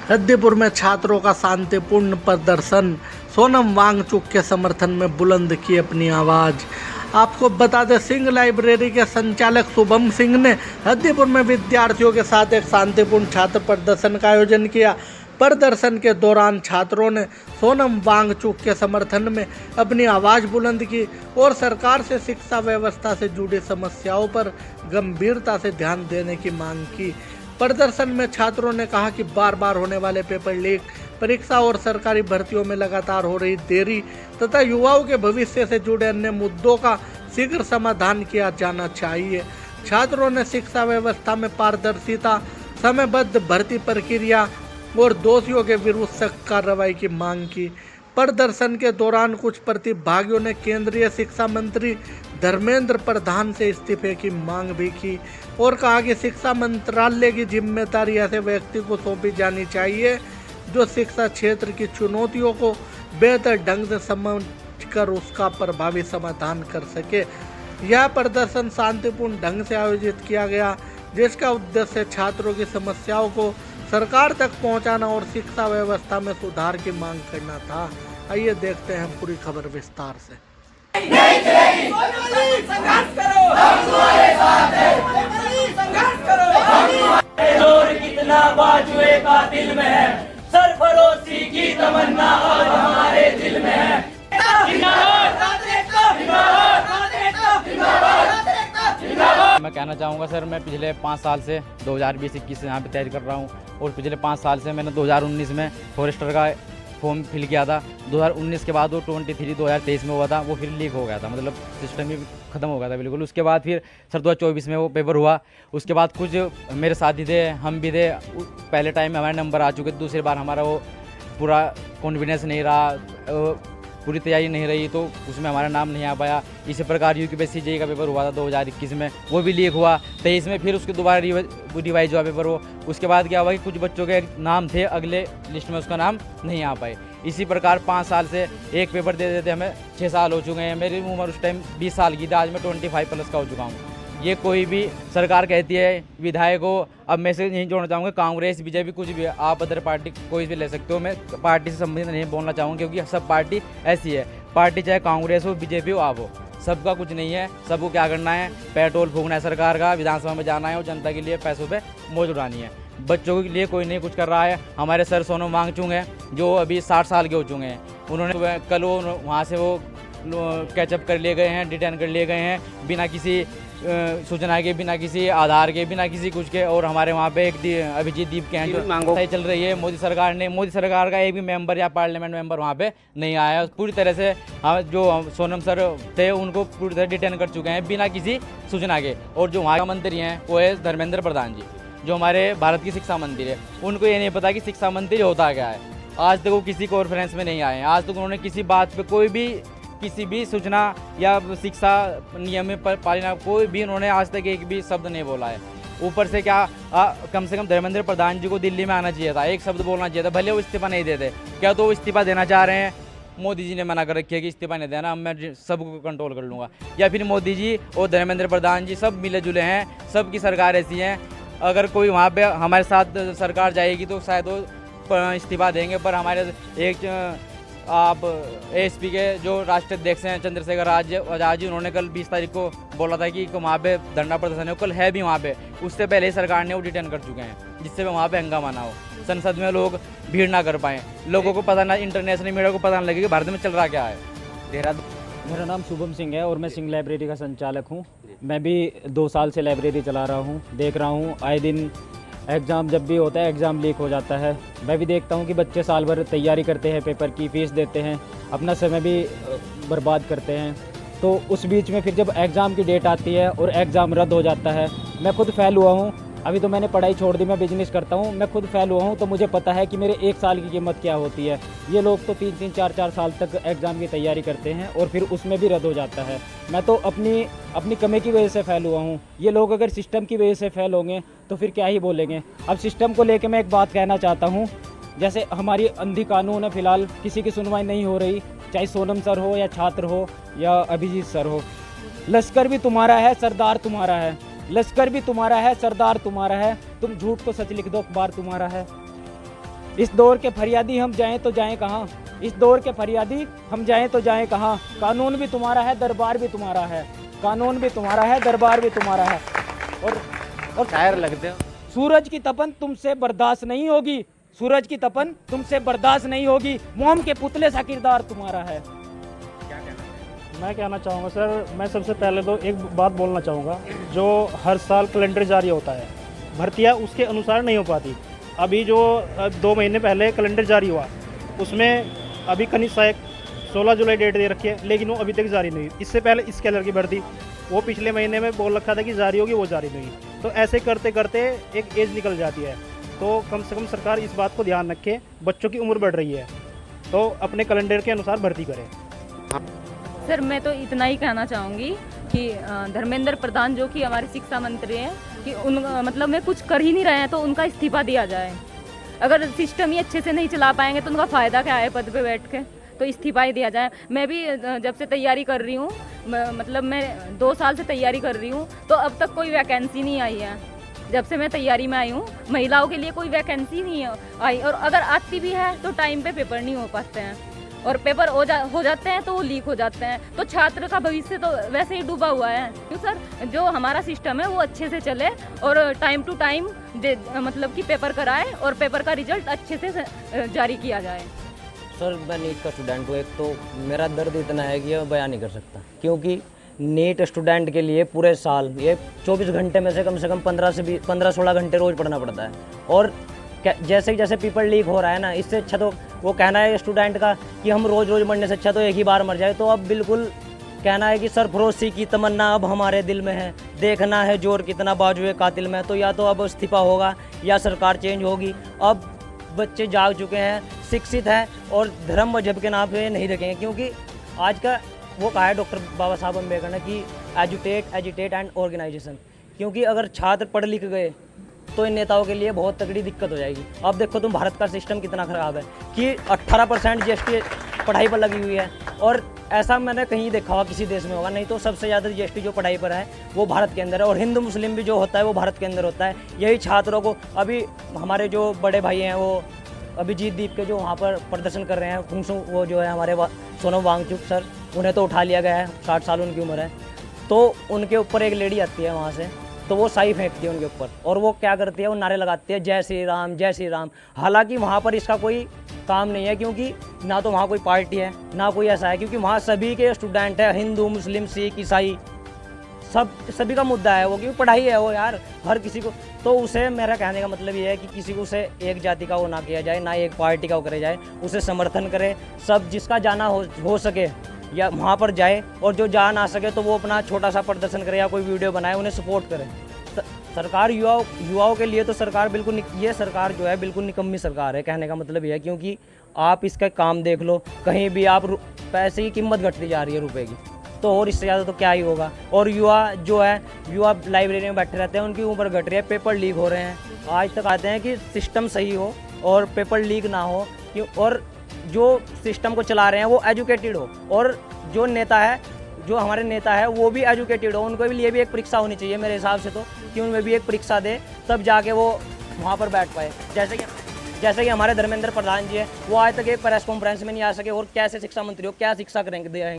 हद्दीपुर में छात्रों का शांतिपूर्ण प्रदर्शन, सोनम वांगचुक के समर्थन में बुलंद की अपनी आवाज। आपको बता दें, सिंह लाइब्रेरी के संचालक शुभम सिंह ने हद्दीपुर में विद्यार्थियों के साथ एक शांतिपूर्ण छात्र प्रदर्शन का आयोजन किया। प्रदर्शन के दौरान छात्रों ने सोनम वांगचुक के समर्थन में अपनी आवाज़ बुलंद की और सरकार से शिक्षा व्यवस्था से जुड़ी समस्याओं पर गंभीरता से ध्यान देने की मांग की। प्रदर्शन में छात्रों ने कहा कि बार बार होने वाले पेपर लीक, परीक्षा और सरकारी भर्तियों में लगातार हो रही देरी तथा युवाओं के भविष्य से जुड़े अन्य मुद्दों का शीघ्र समाधान किया जाना चाहिए। छात्रों ने शिक्षा व्यवस्था में पारदर्शिता, समयबद्ध भर्ती प्रक्रिया और दोषियों के विरुद्ध सख्त कार्रवाई की मांग की। प्रदर्शन के दौरान कुछ प्रतिभागियों ने केंद्रीय शिक्षा मंत्री धर्मेंद्र प्रधान से इस्तीफे की मांग भी की और कहा कि शिक्षा मंत्रालय की जिम्मेदारी ऐसे व्यक्ति को सौंपी जानी चाहिए जो शिक्षा क्षेत्र की चुनौतियों को बेहतर ढंग से समझकर उसका प्रभावी समाधान कर सके। यह प्रदर्शन शांतिपूर्ण ढंग से आयोजित किया गया, जिसका उद्देश्य छात्रों की समस्याओं को सरकार तक पहुंचाना और शिक्षा व्यवस्था में सुधार की मांग करना था। आइए देखते हैं पूरी खबर विस्तार से। नहीं चलेगी, संघर्ष करो, हम तुम्हारे साथ हैं, संघर्ष करो। जोर कितना बाजुए का दिल में है, सरफरोशी की तमन्ना आज हमारे दिल में है। मैं कहना चाहूँगा सर, मैं पिछले 5 साल से 2020-21 से यहाँ पे तैयारी कर रहा हूँ और पिछले 5 साल से मैंने 2019 में फॉरेस्टर का फॉर्म फिल किया था। 2019 के बाद वो 2023 में हुआ था, वो फिर लीक हो गया था, मतलब सिस्टम ही ख़त्म हो गया था बिल्कुल। उसके बाद फिर सर 2024 में वो पेपर हुआ। उसके बाद कुछ मेरे साथी थे, हम भी थे, पहले टाइम में हमारे नंबर आ चुके थे, दूसरी बार हमारा वो पूरा कॉन्फिडेंस नहीं रहा, पूरी तैयारी नहीं रही, तो उसमें हमारा नाम नहीं आ पाया। इसी प्रकार यूपीएससी जेईई का पेपर हुआ था 2021 में, वो भी लीक हुआ। 23 में फिर उसके दोबारा रिवाइज हुआ पेपर वो। उसके बाद क्या हुआ कि कुछ बच्चों के नाम थे अगले लिस्ट में, उसका नाम नहीं आ पाए। इसी प्रकार 5 साल से एक पेपर दे देते हमें 6 साल हो चुके हैं। मेरी उम्र उस टाइम 20 साल की थी, आज मैं 25+ का हो चुका हूँ। ये कोई भी सरकार कहती है विधायक हो, अब मैं से यही जोड़ना चाहूँगा, कांग्रेस बीजेपी कुछ भी, आप अदर पार्टी कोई भी ले सकते हो, मैं पार्टी से संबंधित नहीं बोलना चाहूँगा क्योंकि सब पार्टी ऐसी है। पार्टी चाहे कांग्रेस हो, बीजेपी हो, आप हो, सबका कुछ नहीं है। सबको क्या करना है, पेट्रोल फूकना है सरकार का, विधानसभा में जाना है और जनता के लिए पैसों पे मौज उड़ानी है। बच्चों के लिए कोई नहीं कुछ कर रहा है। हमारे सर सोनम वांगचुक हैं जो अभी 60 साल के हो चुके हैं, उन्होंने कल वो वहाँ से वो कैचअप कर लिए गए हैं, डिटेन कर लिए गए हैं बिना किसी सूचना के, बिना किसी आधार के, बिना किसी कुछ के। और हमारे वहाँ पे एक अभिजीत दीप के हैं जो सही चल रही है। मोदी सरकार का एक भी मेंबर या पार्लियामेंट मेंबर वहाँ पे नहीं आया। पूरी तरह से जो सोनम सर थे उनको पूरी तरह डिटेन कर चुके हैं बिना किसी सूचना के। और जो वहाँ का मंत्री हैं वो है धर्मेंद्र प्रधान जी, जो हमारे भारत की शिक्षा मंत्री है। उनको ये नहीं पता कि शिक्षा मंत्री होता क्या है। आज तक वो किसी कॉन्फ्रेंस में नहीं आए हैं, आज तक उन्होंने किसी बात पे कोई भी किसी भी सूचना या शिक्षा नियम में पालना कोई भी उन्होंने आज तक एक भी शब्द नहीं बोला है। ऊपर से क्या कम से कम धर्मेंद्र प्रधान जी को दिल्ली में आना चाहिए था, एक शब्द बोलना चाहिए था, भले वो इस्तीफा नहीं देते। क्या तो वो इस्तीफा देना चाह रहे हैं? मोदी जी ने मना कर रखी है कि इस्तीफा नहीं देना, मैं सबको कंट्रोल कर लूँगा। या फिर मोदी जी और धर्मेंद्र प्रधान जी सब मिले जुले हैं, सबकी सरकार ऐसी है। अगर कोई वहाँ पे हमारे साथ सरकार जाएगी तो शायद वो इस्तीफा देंगे, पर हमारे एक आप एएसपी के जो राष्ट्रीय अध्यक्ष हैं चंद्रशेखर आजाद जी, उन्होंने कल 20 तारीख को बोला था कि वहाँ पे धरना प्रदर्शन है, कल है भी वहाँ पे। उससे पहले ही सरकार ने वो डिटेन कर चुके हैं, जिससे वहाँ पे हंगामा ना हो, संसद में लोग भीड़ ना कर पाएँ, लोगों को पता ना, इंटरनेशनल मीडिया को पता ना लगे कि भारत में चल रहा क्या है। मेरा नाम शुभम सिंह है और मैं सिंह लाइब्रेरी का संचालक हूँ। मैं भी 2 साल से लाइब्रेरी चला रहा हूँ, देख रहा हूँ आए दिन एग्ज़ाम जब भी होता है एग्ज़ाम लीक हो जाता है। मैं भी देखता हूँ कि बच्चे साल भर तैयारी करते हैं, पेपर की फ़ीस देते हैं, अपना समय भी बर्बाद करते हैं। तो उस बीच में फिर जब एग्ज़ाम की डेट आती है और एग्ज़ाम रद्द हो जाता है, मैं खुद फेल हुआ हूँ। अभी तो मैंने पढ़ाई छोड़ दी, मैं बिजनेस करता हूँ, मैं खुद फेल हुआ हूँ, तो मुझे पता है कि मेरे 1 साल की कीमत क्या होती है। ये लोग तो 3-3, 4-4 साल तक एग्ज़ाम की तैयारी करते हैं और फिर उसमें भी रद्द हो जाता है। मैं तो अपनी कमी की वजह से फेल हुआ हूँ। ये लोग अगर सिस्टम की वजह से फेल होंगे तो फिर क्या ही बोलेंगे। अब सिस्टम को लेकर मैं एक बात कहना चाहता हूँ, जैसे हमारी अंधी कानून है, फ़िलहाल किसी की सुनवाई नहीं हो रही, चाहे सोनम सर हो या छात्र हो या अभिजीत सर हो। लश्कर भी तुम्हारा है, सरदार तुम्हारा है, लश्कर भी तुम्हारा है, सरदार तुम्हारा है, तुम झूठ को सच लिख दो, अखबार तुम्हारा है। इस दौर के फरियादी हम जाएं तो जाएं कहाँ, इस दौर के फरियादी हम जाएं तो जाएं कहाँ। कानून भी तुम्हारा है, दरबार भी तुम्हारा है, कानून भी तुम्हारा है, दरबार भी तुम्हारा है। और शायर लगते हो। सूरज की तपन तुमसे बर्दाश्त नहीं होगी, सूरज की तपन तुमसे बर्दाश्त नहीं होगी, मोम के पुतले सा किरदार तुम्हारा है। मैं कहना चाहूँगा सर, मैं सबसे पहले तो एक बात बोलना चाहूँगा, जो हर साल कैलेंडर जारी होता है, भर्तियाँ उसके अनुसार नहीं हो पाती। अभी जो 2 महीने पहले कैलेंडर जारी हुआ, उसमें अभी कनिष्ठ सहायक 16 जुलाई डेट दे रखी है, लेकिन वो अभी तक जारी नहीं। इससे पहले इस कैलेंडर की भर्ती वो पिछले महीने में बोल रखा था कि जारी होगी, वो जारी नहीं। तो ऐसे करते करते एक एज निकल जाती है। तो कम से कम सरकार इस बात को ध्यान रखे, बच्चों की उम्र बढ़ रही है तो अपने कैलेंडर के अनुसार भर्ती करें। सर मैं तो इतना ही कहना चाहूँगी कि धर्मेंद्र प्रधान जो कि हमारे शिक्षा मंत्री हैं कि उन मतलब में कुछ कर ही नहीं रहे हैं, तो उनका इस्तीफा दिया जाए। अगर सिस्टम ही अच्छे से नहीं चला पाएंगे तो उनका फ़ायदा क्या है पद पे बैठ के, तो इस्तीफा ही दिया जाए। मैं भी जब से तैयारी कर रही हूँ, मतलब मैं 2 साल से तैयारी कर रही हूँ, तो अब तक कोई वैकेंसी नहीं आई है। जब से मैं तैयारी में आई हूँ, महिलाओं के लिए कोई वैकेंसी नहीं आई, और अगर आती भी है तो टाइम पे पेपर नहीं हो पाते हैं, और पेपर हो जाते हैं तो वो लीक हो जाते हैं। तो छात्र का भविष्य तो वैसे ही डूबा हुआ है। क्यों सर, जो हमारा सिस्टम है वो अच्छे से चले और टाइम टू टाइम मतलब कि पेपर कराए और पेपर का रिजल्ट अच्छे से जारी किया जाए। सर मैं नीट का स्टूडेंट हूँ। एक तो मेरा दर्द इतना है कि मैं बयान नहीं कर सकता, क्योंकि नीट स्टूडेंट के लिए पूरे साल ये 24 घंटे में से कम 15-16 घंटे रोज़ पढ़ना पड़ता है। और जैसे जैसे पेपर लीक हो रहा है ना, इससे अच्छा तो वो कहना है स्टूडेंट का कि हम रोज़ रोज़ मरने से अच्छा तो एक ही बार मर जाए। तो अब बिल्कुल कहना है कि सरफरोशी की तमन्ना अब हमारे दिल में है, देखना है जोर कितना बाजुए कातिल में। तो या तो अब इस्तीफा होगा या सरकार चेंज होगी। अब बच्चे जाग चुके हैं, शिक्षित हैं, और धर्म मजहब के नाम पे नहीं रखेंगे। क्योंकि आज का वो कहा है डॉक्टर बाबा साहब अम्बेडकर ने कि एजुटेट एंड ऑर्गेनाइजेशन। क्योंकि अगर छात्र पढ़ लिख गए तो इन नेताओं के लिए बहुत तगड़ी दिक्कत हो जाएगी। अब देखो तुम, भारत का सिस्टम कितना ख़राब है कि 18% जीएसटी पढ़ाई पर लगी हुई है, और ऐसा मैंने कहीं देखा हुआ किसी देश में होगा नहीं। तो सबसे ज़्यादा जीएसटी जो पढ़ाई पर है वो भारत के अंदर है, और हिंदू मुस्लिम भी जो होता है वो भारत के अंदर होता है। यही छात्रों को अभी हमारे जो बड़े भाई हैं वो अभिजीत दीप के जो वहाँ पर प्रदर्शन कर रहे हैं, फुंसू वो जो है हमारे सोनम वांगचुक सर, उन्हें तो उठा लिया गया है, 60 साल उनकी उम्र है। तो उनके ऊपर एक लेडी आती है वहाँ से, तो वो साई फेंकती है उनके ऊपर, और वो क्या करती है, वो नारे लगाती है जय श्री राम जय श्री राम। हालांकि वहाँ पर इसका कोई काम नहीं है, क्योंकि ना तो वहाँ कोई पार्टी है ना कोई ऐसा है, क्योंकि वहाँ सभी के स्टूडेंट हैं, हिंदू मुस्लिम सिख ईसाई, सभी का मुद्दा है वो, क्योंकि पढ़ाई है वो यार हर किसी को। तो उसे मेरा कहने का मतलब ये है कि किसी को उसे एक जाति का वो ना किया जाए, ना एक पार्टी का वो करे जाए, उसे समर्थन करे। सब जिसका जाना हो सके या वहाँ पर जाए, और जो जा ना सके तो वो अपना छोटा सा प्रदर्शन करे या कोई वीडियो बनाए, उन्हें सपोर्ट करे। सरकार युवाओं के लिए तो सरकार बिल्कुल, ये सरकार जो है बिल्कुल निकम्मी सरकार है, कहने का मतलब ये है। क्योंकि आप इसका काम देख लो, कहीं भी आप पैसे की कीमत घटती जा रही है रुपए की, तो और इससे ज़्यादा तो क्या ही होगा। और युवा लाइब्रेरी में बैठे रहते हैं, उनकी उम्र घट रही है, पेपर लीक हो रहे हैं। आज तक आते हैं कि सिस्टम सही हो और पेपर लीक ना हो, और जो सिस्टम को चला रहे हैं वो एजुकेटेड हो, और जो नेता है, जो हमारे नेता है वो भी एजुकेटेड हो। उनको भी लिए भी एक परीक्षा होनी चाहिए मेरे हिसाब से, तो कि उनमें भी एक परीक्षा दे, तब जाके वो वहाँ पर बैठ पाए। जैसे कि हमारे धर्मेंद्र प्रधान जी है, वो आज तक एक प्रेस कॉन्फ्रेंस में नहीं आ सके, और कैसे शिक्षा मंत्री हो, क्या शिक्षा करेंगे।